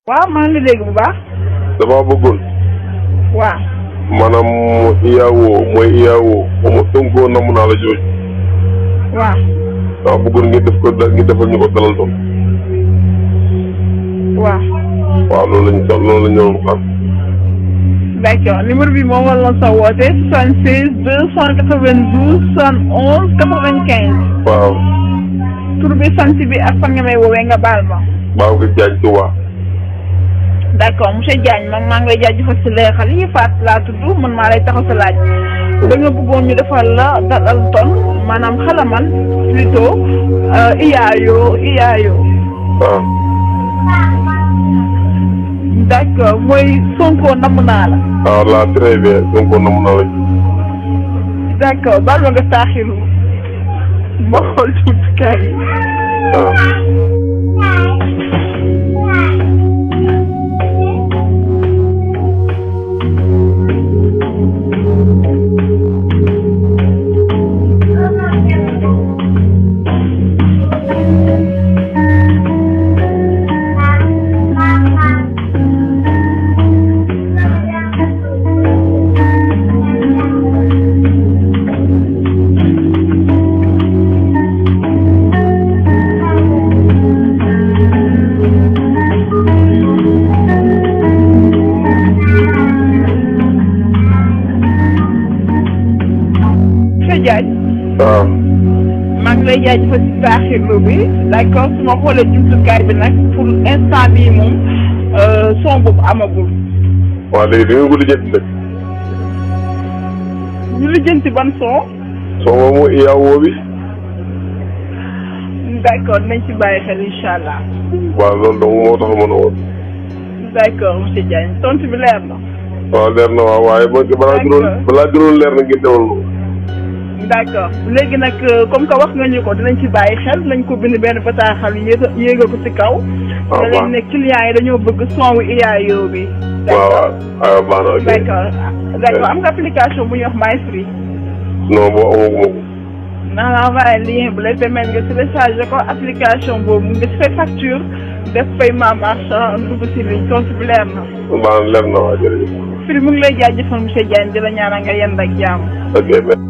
waaw maa ngi dégg bu baax. dama bëggoon. waaw. maanaam IAO moom Sonko namm naa la jooju. waaw. dama bëggoon ngeen defal ñu ko dalal doon. waaw. waaw loolu lañu doon xam. d'accord numéro bi moom la sa woote 76 292 71 95. waaw. tur bi sant bi ak fan nga may woowee nga baal ma. baaw nga jaaj Touba. d'accord monsieur Diagne man maa ngi lay jaajëfal si leexal yi Fatou laa tudd man maa lay taxaw sa laaj da nga bëggoon ñu defal la dalal tonne maanaam xalamal plutôt IAO. waaw. d'accord mooy Sonko namm naa la. waaw là très bien Sonko namm naa la. d'accord baal ma nga taaxilu ma xool jumtukaay yi. waaw. waaw. maa ngi lay jaajëfal si taaxirlu bi d'accord su ma xoolee jumtukaay bi nag pour instant bii moom son boobu amagul. waaw léegi da nga ko lijjanti nag. ñu lijjanti ban son. son moom mooy IAO bi. d'accord nañ ci bàyyi xel incha allah. waaw loolu donc moo tax mën a woon. d'accord monsieur Diagne tontu bi leer na. waaw leer na waaw waaye balaa gënoon leer na ngeen demal moom. d'accord léegi nag comme que wax nga ñu ko dinañ ci bàyyi xel nañ ko bind benn bataaxal yéegal ko ci kaw. waaw waaw ne clients yi dañoo bëgg son wu IAO bi. waaw waaw baax na ok. d'accord am nga application bu ñuy wax My Free. non boo amaguma ko. naa la envoyé lien bu lay permettre nga télécharger ko application boobu nga ci fay facture def paiement marchand dugg ci ligne tontu bi leer na. baax na leer na waaw jërëjëf. Firi mu ngi lay jaajëfal monsieur Diagne di la ñaanal nga yend ak jàmm. ok merci.